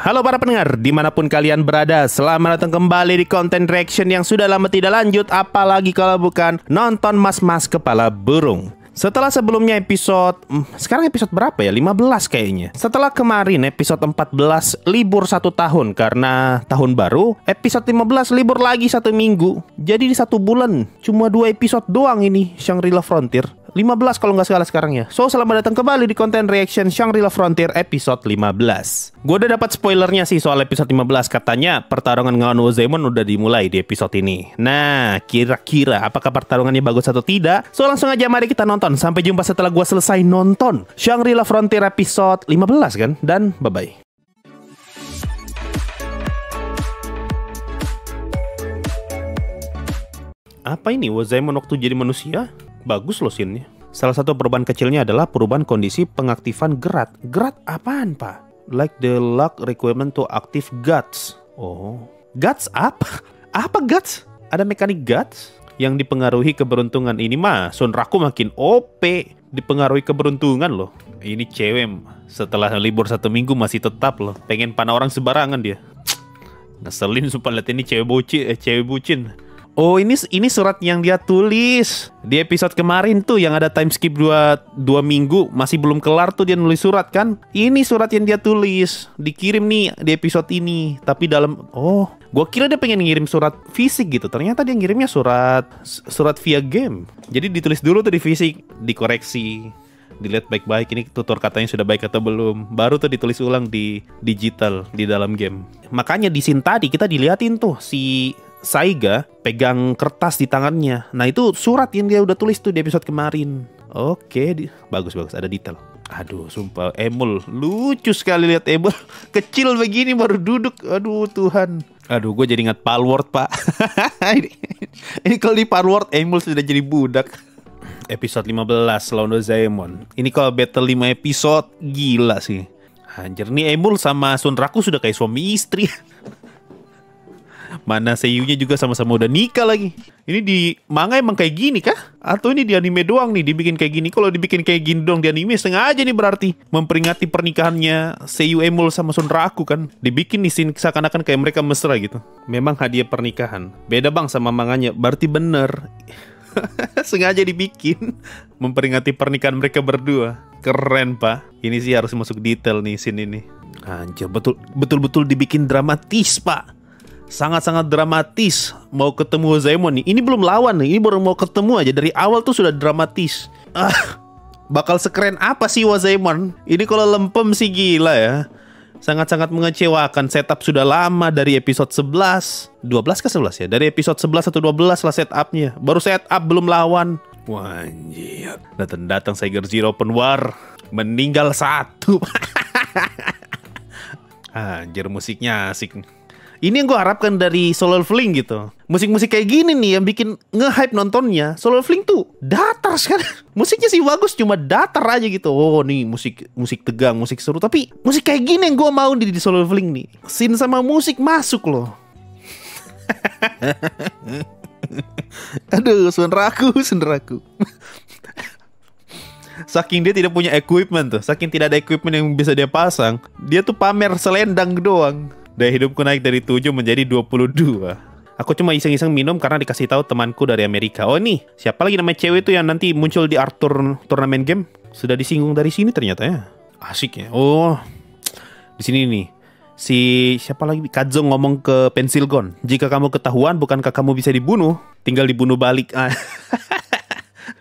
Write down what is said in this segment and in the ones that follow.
Halo para pendengar, dimanapun kalian berada, selamat datang kembali di konten reaction yang sudah lama tidak lanjut, apalagi kalau bukan nonton mas-mas kepala burung. Setelah sebelumnya sekarang episode berapa ya? 15 kayaknya. Setelah kemarin episode 14 libur 1 tahun karena tahun baru, episode 15 libur lagi 1 minggu. Jadi di 1 bulan cuma 2 episode doang ini Shangri-La Frontier. 15 kalau nggak salah sekarang ya. So, selamat datang kembali di konten reaction Shangri-La Frontier episode 15. Gue udah dapat spoilernya sih soal episode 15. Katanya pertarungan ngelawan Wozaemon udah dimulai di episode ini. Nah, kira-kira apakah pertarungannya bagus atau tidak? So, langsung aja mari kita nonton. Sampai jumpa setelah gue selesai nonton Shangri-La Frontier episode 15 kan. Dan bye-bye. Apa ini Wozaemon waktu jadi manusia? Bagus loh scene-nya. Salah satu perubahan kecilnya adalah perubahan kondisi pengaktifan gerat. Gerat apaan, Pak? Like the lock requirement to active guts. Oh, guts apa? Apa guts? Ada mekanik guts yang dipengaruhi keberuntungan. Ini mah Sunraku makin OP, dipengaruhi keberuntungan loh. Ini cewek setelah libur 1 minggu masih tetap loh pengen panah orang sembarangan dia. Ngeselin sumpah liat ini cewek bucin. Oh, ini surat yang dia tulis di episode kemarin tuh yang ada time skip 2 minggu masih belum kelar tuh dia nulis surat kan. Ini surat yang dia tulis dikirim nih di episode ini. Tapi gua kira dia pengen ngirim surat fisik gitu. Ternyata dia ngirimnya surat via game. Jadi ditulis dulu tuh di fisik, dikoreksi, dilihat baik-baik ini tutur katanya sudah baik atau belum. Baru tuh ditulis ulang di digital di dalam game. Makanya di scene tadi kita diliatin tuh si Saiga pegang kertas di tangannya. Nah itu surat yang dia udah tulis tuh di episode kemarin. Oke, bagus ada detail. Aduh sumpah Emul lucu sekali lihat Emul kecil begini baru duduk. Aduh Tuhan. Aduh gue jadi ingat Palworld pak. Ini kalau di Palworld Emul sudah jadi budak. Episode 15 lawan Wozaemon. Ini kalau battle 5 episode gila sih. Anjir nih Emul sama Sunraku sudah kayak suami istri. Mana seiyunya juga sama-sama udah nikah lagi. Ini di manga emang kayak gini kah? Atau ini di anime doang nih dibikin kayak gini? Kalau dibikin kayak gini dong di anime sengaja nih berarti memperingati pernikahannya seiyu Emul sama Sunraku kan. Dibikin nih scene seakan-akan kayak mereka mesra gitu. Memang hadiah pernikahan. Beda bang sama manganya. Berarti bener. Sengaja dibikin memperingati pernikahan mereka berdua. Keren pak. Ini sih harus masuk detail nih scene ini. Anjir betul-betul dibikin dramatis pak. Sangat-sangat dramatis. Mau ketemu Wozaemon nih. Ini belum lawan nih. Ini baru mau ketemu aja. Dari awal tuh sudah dramatis. Bakal sekeren apa sih Wozaemon? Ini kalau lempem sih gila ya. Sangat-sangat mengecewakan. Setup sudah lama dari episode 11. 12 ke 11 ya? Dari episode 11 atau 12 lah setupnya. Baru setup belum lawan. Wah anjir. Datang Saiga Zero Open War. Meninggal 1. Anjir musiknya asik. Ini yang gue harapkan dari Solo Leveling gitu. Musik-musik kayak gini nih yang bikin nge-hype nontonnya. Solo Leveling tuh datar sekarang. Musiknya sih bagus, cuma datar aja gitu. Oh nih musik tegang, musik seru. Tapi musik kayak gini yang gue mau di Solo Leveling nih. Scene sama musik masuk loh. Aduh, Sunraku. Saking dia tidak punya equipment tuh. Saking tidak ada equipment yang bisa dia pasang. Dia tuh pamer selendang doang. Daya hidupku naik dari 7 menjadi 22. Aku cuma iseng-iseng minum karena dikasih tahu temanku dari Amerika. Oh nih, siapa lagi namanya cewek itu yang nanti muncul di Arthur turnamen game? Sudah disinggung dari sini ternyata ya. Asik ya. Oh, di sini nih. Si siapa lagi? Kadzo ngomong ke Pensilgon. Jika kamu ketahuan, bukankah kamu bisa dibunuh? Tinggal dibunuh balik.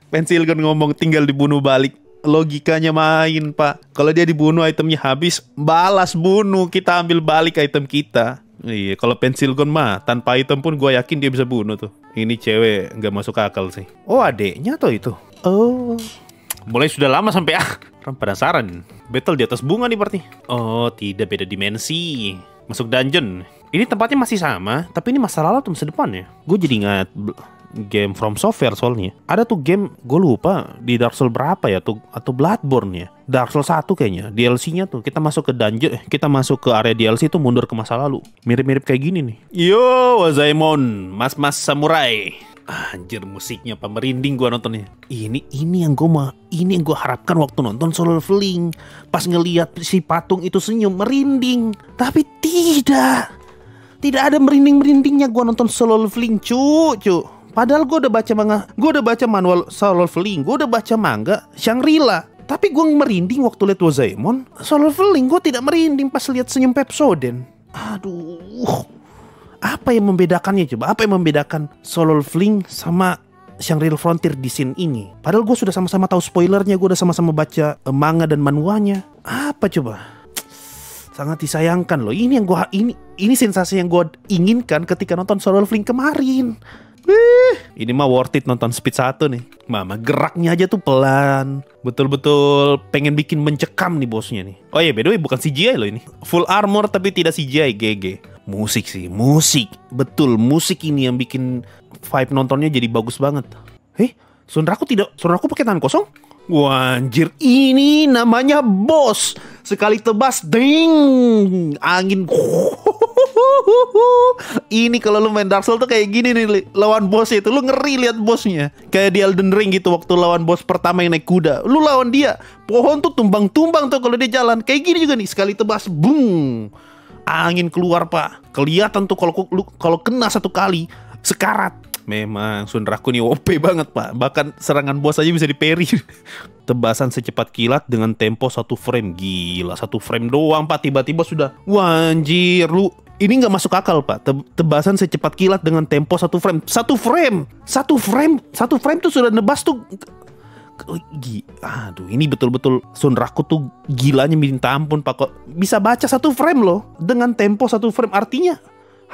Pensilgon ngomong tinggal dibunuh balik. Logikanya main pak. Kalau dia dibunuh itemnya habis, balas bunuh, kita ambil balik item kita. Iya, kalau Pensilgon mah tanpa item pun gue yakin dia bisa bunuh tuh. Ini cewek nggak masuk akal sih. Oh adeknya tuh itu. Oh, mulai sudah lama sampai orang penasaran. Battle di atas bunga nih berarti. Oh tidak, beda dimensi. Masuk dungeon. Ini tempatnya masih sama, tapi ini masa lalu atau masa depan ya? Gue jadi ingat game From Software soalnya. Ada tuh game, gue lupa di Dark Souls berapa ya tuh, atau Bloodborne ya. Dark Souls 1 kayaknya. DLC-nya tuh kita masuk ke dungeon, kita masuk ke area DLC tuh mundur ke masa lalu. Mirip-mirip kayak gini nih. Yo, Wozaemon, mas-mas samurai. Anjir, musiknya apa merinding gua nontonnya. Ini yang gua harapkan waktu nonton Solo Leveling. Pas ngelihat si patung itu senyum merinding. Tapi tidak ada merindingnya gua nonton Solo Leveling, cu. Padahal gua udah baca manga, gua udah baca manual Solo Leveling, gua udah baca manga Shangri-La. Tapi gua merinding waktu lihat Wozaemon. Solo Leveling gua tidak merinding pas lihat senyum Pepsoden. Aduh. Apa yang membedakannya coba? Apa yang membedakan Solo Leveling sama Shangri-La Frontier di scene ini? Padahal gue sudah sama-sama tahu spoilernya, gue udah sama-sama baca manga dan manhwanya. Apa coba? Sangat disayangkan loh. Ini sensasi yang gue inginkan ketika nonton Solo Leveling kemarin. Ini mah worth it nonton Speed 1 nih. Mama geraknya aja tuh pelan. Betul-betul pengen bikin mencekam nih bosnya nih. Oh iya, by the way bukan CGI loh ini. Full armor tapi tidak CGI, GG. Musik sih, musik. Betul, musik ini yang bikin vibe nontonnya jadi bagus banget. Sunraku pakai tangan kosong? Wah, anjir, ini namanya bos. Sekali tebas, ding, angin. Ini kalau lu main Dark Souls tuh kayak gini nih, lawan bosnya itu lu ngeri lihat bosnya. Kayak di Elden Ring gitu, waktu lawan bos pertama yang naik kuda, lu lawan dia, pohon tuh tumbang-tumbang tuh kalau dia jalan. Kayak gini juga nih, sekali tebas, bung, angin keluar pak. Kelihatan tuh kalau kena satu kali sekarat. Memang Sunraku nih OP banget pak. Bahkan serangan bos aja bisa di-parry. Tebasan secepat kilat dengan tempo 1 frame. Gila, 1 frame doang pak, tiba-tiba sudah. Wah anjir, lu ini nggak masuk akal pak. Tebasan secepat kilat dengan tempo 1 frame. 1 frame tuh sudah nebas tuh. Aduh, ini betul-betul Sunraku tuh gilanya minta ampun pak. Kok bisa baca 1 frame loh dengan tempo 1 frame. Artinya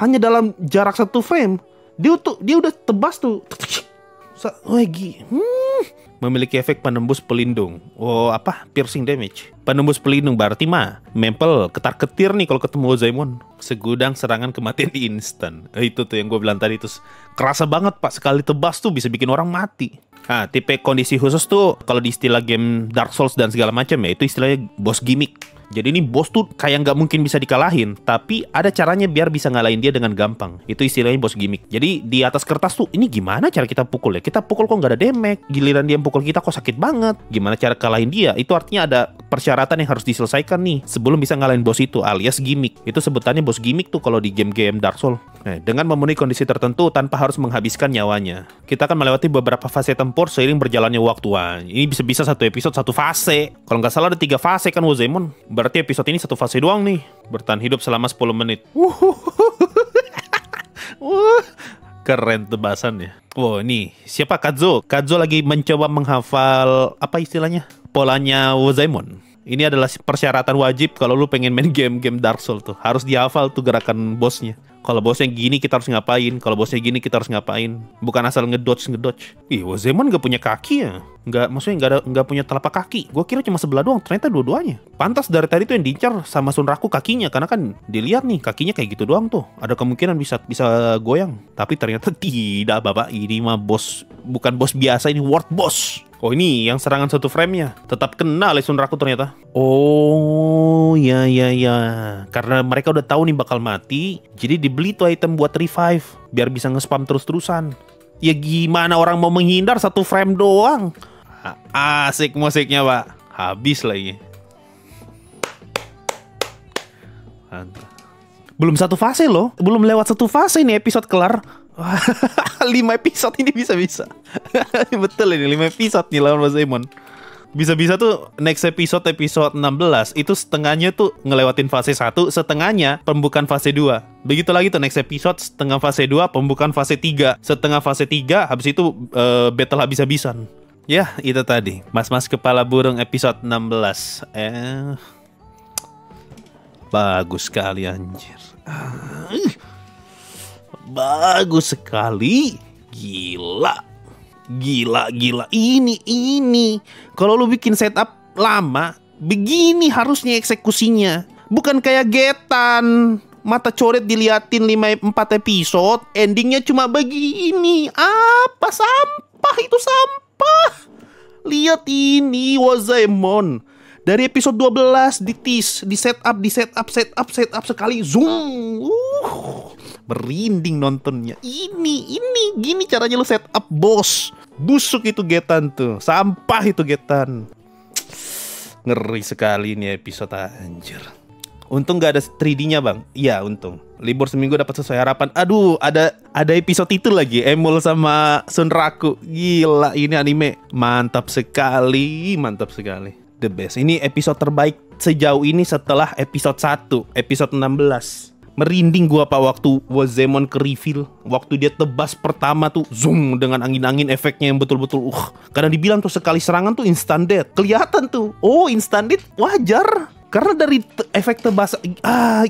hanya dalam jarak 1 frame dia udah tebas tuh. Memiliki efek penembus pelindung. Oh, apa? Piercing damage. Penembus pelindung berarti mah Mempel ketar-ketir nih kalau ketemu Wozaemon. Segudang serangan kematian instan. Itu tuh yang gue bilang tadi tuh. Kerasa banget pak, sekali tebas tuh bisa bikin orang mati. Nah, tipe kondisi khusus tuh kalau di istilah game Dark Souls dan segala macam ya, itu istilahnya boss gimmick. Jadi ini bos tuh kayak nggak mungkin bisa dikalahin, tapi ada caranya biar bisa ngalahin dia dengan gampang. Itu istilahnya bos gimmick. Jadi di atas kertas tuh, ini gimana cara kita pukul ya? Kita pukul kok nggak ada damage, giliran dia pukul kita kok sakit banget. Gimana cara kalahin dia? Itu artinya ada persyaratan yang harus diselesaikan nih sebelum bisa ngalahin bos itu, alias gimmick. Itu sebutannya bos gimmick tuh kalau di game-game Dark Souls. Dengan memenuhi kondisi tertentu tanpa harus menghabiskan nyawanya, kita akan melewati beberapa fase tempur seiring berjalannya waktu. Wah, ini bisa-bisa satu episode satu fase. Kalau nggak salah ada 3 fase kan Wozaemon. Berarti episode ini 1 fase doang nih. Bertahan hidup selama 10 menit. Keren tebasannya. Wow, ini siapa? Kadzo. Kadzo lagi mencoba menghafal apa istilahnya? Polanya Wozaemon. Ini adalah persyaratan wajib kalau lu pengen main game-game Dark Souls tuh. Harus dihafal tuh gerakan bosnya. Kalau bosnya gini kita harus ngapain, kalau bosnya gini kita harus ngapain. Bukan asal ngedodge. Ih, Wozaemon gak punya kaki ya? Maksudnya nggak punya telapak kaki. Gue kira cuma sebelah doang, ternyata dua-duanya. Pantas dari tadi tuh yang diincar sama Sunraku kakinya, karena kan dilihat nih kakinya kayak gitu doang tuh. Ada kemungkinan bisa goyang. Tapi ternyata tidak, bapak. Ini mah bos, bukan bos biasa, ini world boss. Oh, ini yang serangan 1 frame-nya tetap kena oleh Sunraku ternyata. Oh, ya. Karena mereka udah tahu nih bakal mati, jadi dibeli tuh item buat revive biar bisa nge-spam terus-terusan. Ya gimana orang mau menghindar 1 frame doang? Asik musiknya pak. Habis lagi. Belum 1 fase loh. Belum lewat 1 fase ini episode kelar. 5 episode ini bisa-bisa. Betul ini 5 episode nih lawan Wozaemon. Bisa-bisa tuh next episode 16 itu setengahnya tuh ngelewatin fase 1, setengahnya pembukaan fase 2. Begitu lagi tuh next episode setengah fase 2, pembukaan fase 3, setengah fase 3, habis itu battle habis-habisan. Ya, itu tadi Mas-mas kepala burung episode 16. Bagus sekali anjir. Bagus sekali. Gila. Ini. Kalau lu bikin setup lama, begini harusnya eksekusinya. Bukan kayak Getan. Mata coret diliatin 4 episode, endingnya cuma begini. Apa sampah itu sampah. Lihat ini Wozaemon. Dari episode 12 di setup sekali zoom. Merinding nontonnya. Ini gini caranya lu setup, bos. Busuk itu Getan tuh, sampah itu Getan. Ngeri sekali ini episode, anjir. Untung gak ada 3D-nya bang. Iya untung. Libur seminggu dapat sesuai harapan. Aduh, ada episode itu lagi, Emul sama Sunraku. Gila, ini anime mantap sekali, mantap sekali. The best. Ini episode terbaik sejauh ini setelah episode 1, episode 16. Merinding gua pak waktu Wazemon ke reveal. Waktu dia tebas pertama tuh, zoom dengan angin-angin efeknya yang betul-betul karena dibilang tuh sekali serangan tuh instant death. Kelihatan tuh. Oh, instant death wajar. Karena dari efek tebas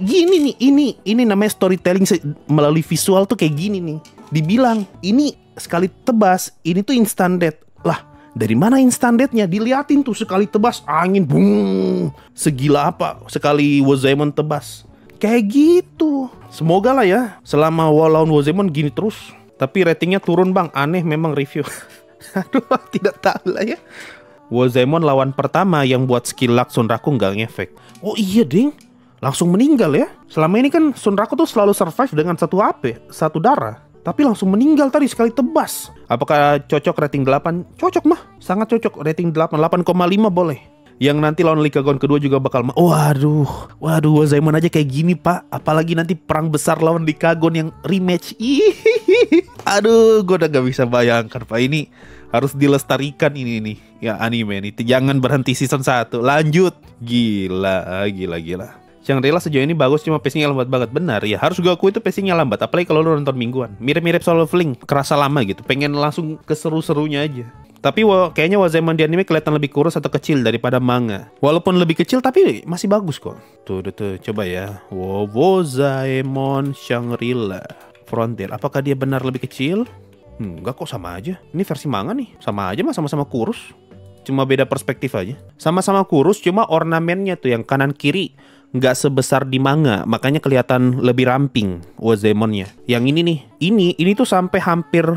gini nih, ini namanya storytelling melalui visual tuh kayak gini nih. Dibilang ini sekali tebas, ini tuh instant death. Lah, dari mana instant death-nya? Diliatin tuh sekali tebas angin boom. Segila apa sekali Wazemon tebas. Kayak gitu. Semoga lah ya selama lawan Wazemon gini terus. Tapi ratingnya turun bang, aneh memang review. Aduh, tidak tahu lah ya. Wazemon lawan pertama yang buat skill luck Sunraku nggak ngefek. Oh iya ding, langsung meninggal ya. Selama ini kan Sunraku tuh selalu survive dengan 1 HP, 1 darah. Tapi langsung meninggal tadi sekali tebas. Apakah cocok rating 8? Cocok mah, sangat cocok rating 8, 8,5 boleh. Yang nanti lawan Likagon kedua juga bakal waduh Wazemon aja kayak gini pak. Apalagi nanti perang besar lawan Likagon yang rematch. Aduh, gue udah gak bisa bayangkan pak. Ini harus dilestarikan ini nih ya anime nih. Jangan berhenti season 1, lanjut. Gila. Shangri-La sejauh ini bagus, cuma pacingnya lambat banget. Benar ya, harus gue akui itu pacingnya lambat. Apalagi kalau lu nonton mingguan, mirip-mirip Solo Leveling, kerasa lama gitu. Pengen langsung keseru-serunya aja. Tapi kayaknya Wazemon di anime kelihatan lebih kurus atau kecil daripada manga. Walaupun lebih kecil tapi masih bagus kok. Tuh coba ya. Wazemon Shangri-La Frontier. Apakah dia benar lebih kecil? Enggak kok, sama aja. Ini versi manga nih. Sama aja mah, sama-sama kurus. Cuma beda perspektif aja. Sama-sama kurus, cuma ornamennya tuh yang kanan kiri nggak sebesar di manga, makanya kelihatan lebih ramping Wazemonnya. Yang ini nih, ini tuh sampai hampir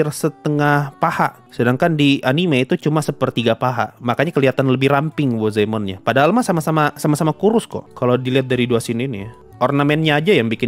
setengah paha. Sedangkan di anime itu cuma sepertiga paha, makanya kelihatan lebih ramping Wazemonnya. Padahal mah sama-sama kurus kok. Kalau dilihat dari 2 scene ini ya. Ornamennya aja yang bikin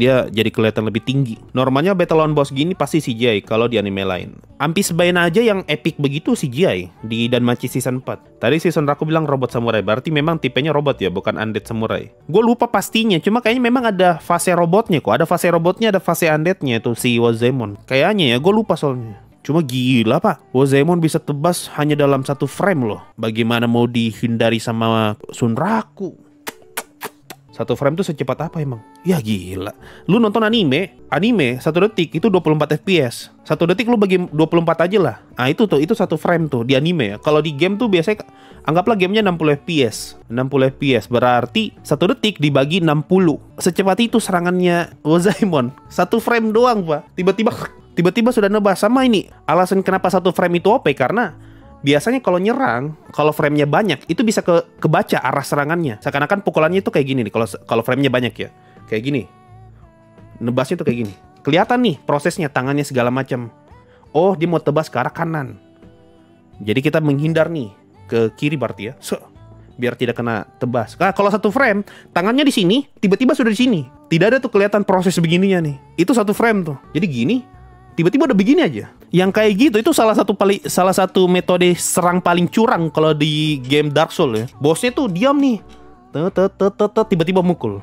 dia jadi kelihatan lebih tinggi. Normalnya battle lawan boss gini pasti CGI kalau di anime lain. Ampis Bain aja yang epic begitu CGI di Danmachi season 4. Tadi season aku bilang robot samurai, berarti memang tipenya robot ya, bukan undead samurai. Gue lupa pastinya, cuma kayaknya memang ada fase robotnya kok. Ada fase robotnya, ada fase undeadnya tuh si Wazemon. Kayaknya ya, gue lupa soalnya. Cuma gila pak, Wazemon bisa tebas hanya dalam 1 frame loh. Bagaimana mau dihindari sama Sunraku? 1 frame tuh secepat apa emang? Ya gila. Lu nonton anime 1 detik itu 24 fps. 1 detik lu bagi 24 aja lah. Nah itu 1 frame tuh di anime ya. Kalau di game tuh biasanya anggaplah gamenya 60 fps. 60 fps berarti 1 detik dibagi 60. Secepat itu serangannya Wazemon. 1 frame doang pak. Tiba-tiba sudah nebas. Sama ini alasan kenapa 1 frame itu OP, karena biasanya kalau nyerang, kalau framenya banyak, itu bisa kebaca arah serangannya. Seakan-akan pukulannya itu kayak gini nih, kalau framenya banyak ya. Kayak gini. Nebasnya tuh kayak gini. Kelihatan nih prosesnya, tangannya segala macam. Oh, dia mau tebas ke arah kanan. Jadi kita menghindar nih ke kiri berarti ya. Biar tidak kena tebas. Nah, kalau 1 frame, tangannya di sini, tiba-tiba sudah di sini. Tidak ada tuh kelihatan proses begininya nih. Itu 1 frame tuh. Jadi gini, tiba-tiba udah begini aja. Yang kayak gitu itu salah satu metode serang paling curang kalau di game Dark Souls ya. Bosnya tuh diam nih, tiba-tiba mukul.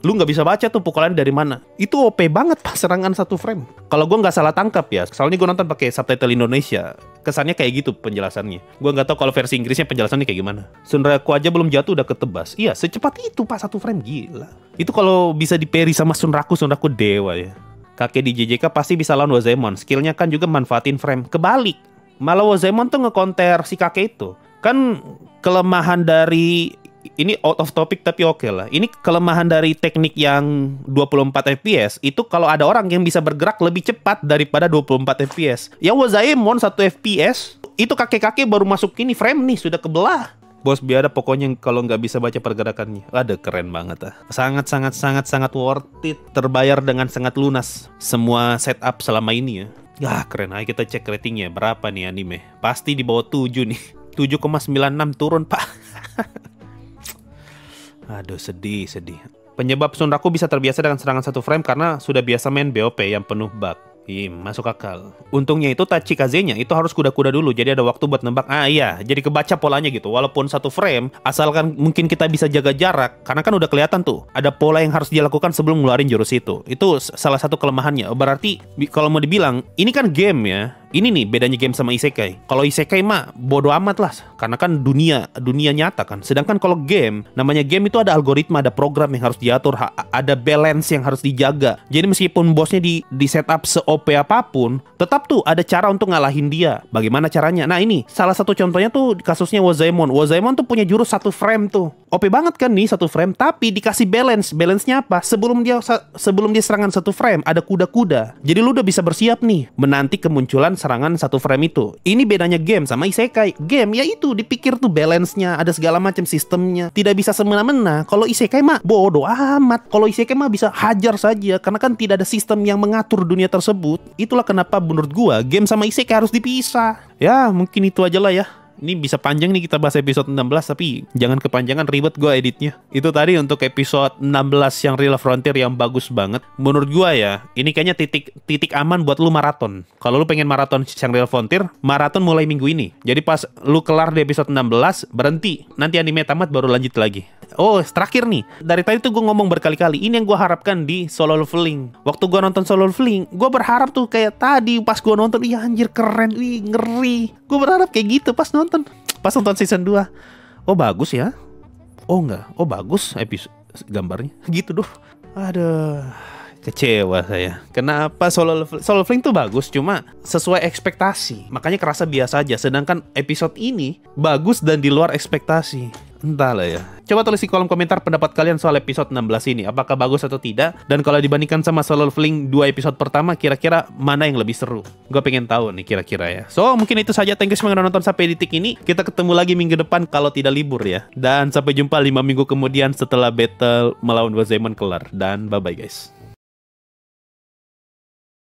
Lu nggak bisa baca tuh pukulannya dari mana. Itu OP banget pas serangan 1 frame. Kalau gue nggak salah tangkap ya, soalnya gue nonton pakai subtitle Indonesia, kesannya kayak gitu penjelasannya. Gue nggak tahu kalau versi Inggrisnya penjelasannya kayak gimana. Sunraku aja belum jatuh udah ketebas. Iya, secepat itu pas 1 frame, gila. Itu kalau bisa di-parry sama Sunraku dewa ya. Kakek di JJK pasti bisa lawan Wazemon. Skillnya kan juga manfaatin frame. Kebalik, malah Wazemon tuh nge-counter si kakek itu. Kan kelemahan dari, ini out of topic tapi oke lah. Ini kelemahan dari teknik yang 24 fps. Itu kalau ada orang yang bisa bergerak lebih cepat daripada 24 fps. Ya Wazemon 1 fps, itu kakek-kakek baru masuk ini frame nih, sudah kebelah. Bos biada pokoknya kalau nggak bisa baca pergerakannya. Ada keren banget ah. Sangat worth it. Terbayar dengan sangat lunas semua setup selama ini ya. Ya keren. Ayo kita cek ratingnya. Berapa nih anime? Pasti di bawah 7 nih. 7,96 turun pak. Aduh sedih. Penyebab Sunraku bisa terbiasa dengan serangan 1 frame karena sudah biasa main BOP yang penuh bug. Masuk akal. Untungnya itu Tachikaze-nya itu harus kuda-kuda dulu, jadi ada waktu buat nembak. Iya, jadi kebaca polanya gitu. Walaupun 1 frame, asalkan mungkin kita bisa jaga jarak, karena kan udah kelihatan tuh, ada pola yang harus dilakukan sebelum ngeluarin jurus itu. Itu salah satu kelemahannya. Berarti kalau mau dibilang, ini kan game ya. Ini nih bedanya game sama isekai. Kalau isekai mah bodo amat lah, karena kan dunia nyata kan. Sedangkan kalau game, namanya game itu ada algoritma, ada program yang harus diatur, ada balance yang harus dijaga. Jadi meskipun bosnya di setup se-OP apapun, tetap tuh ada cara untuk ngalahin dia. Bagaimana caranya? Nah ini salah satu contohnya tuh kasusnya Wozaemon. Wozaemon tuh punya jurus 1 frame tuh. OP banget kan nih 1 frame, tapi dikasih balance. Balance-nya apa? Sebelum dia serangan 1 frame ada kuda-kuda. Jadi lu udah bisa bersiap nih menanti kemunculan serangan 1 frame itu. Ini bedanya game sama isekai. Game ya itu dipikir tuh balance-nya, ada segala macam sistemnya. Tidak bisa semena-mena. Kalau isekai mah bodo amat. Kalau isekai mah bisa hajar saja karena kan tidak ada sistem yang mengatur dunia tersebut. Itulah kenapa menurut gua game sama isekai harus dipisah. Ya, mungkin itu aja lah ya. Ini bisa panjang nih kita bahas episode 16, tapi jangan kepanjangan, ribet gue editnya. Itu tadi untuk episode 16 yang Real Frontier yang bagus banget. Menurut gue ya, ini kayaknya titik aman buat lu maraton. Kalau lu pengen maraton Shangri-La Frontier, maraton mulai minggu ini. Jadi pas lu kelar di episode 16, berhenti. Nanti anime tamat baru lanjut lagi. Oh, terakhir nih. Dari tadi tuh gue ngomong berkali-kali. Ini yang gue harapkan di Solo Leveling. Waktu gue nonton Solo Leveling, gue berharap tuh kayak tadi pas gue nonton, iya anjir keren, wih ngeri. Gue berharap kayak gitu pas nonton season 2. Oh bagus ya. Oh enggak. Oh bagus episode gambarnya. Gitu doh. Aduh, kecewa saya. Kenapa Solo Leveling tuh bagus, cuma sesuai ekspektasi. Makanya kerasa biasa aja. Sedangkan episode ini bagus dan di luar ekspektasi. Entahlah ya. Coba tulis di kolom komentar pendapat kalian soal episode 16 ini. Apakah bagus atau tidak? Dan kalau dibandingkan sama Solo Leveling 2 episode pertama, kira-kira mana yang lebih seru? Gue pengen tahu nih kira-kira ya. So, mungkin itu saja. Thank you semua yang udah nonton sampai detik ini. Kita ketemu lagi minggu depan kalau tidak libur ya. Dan sampai jumpa 5 minggu kemudian setelah battle melawan Wozaemon kelar. Dan bye-bye guys.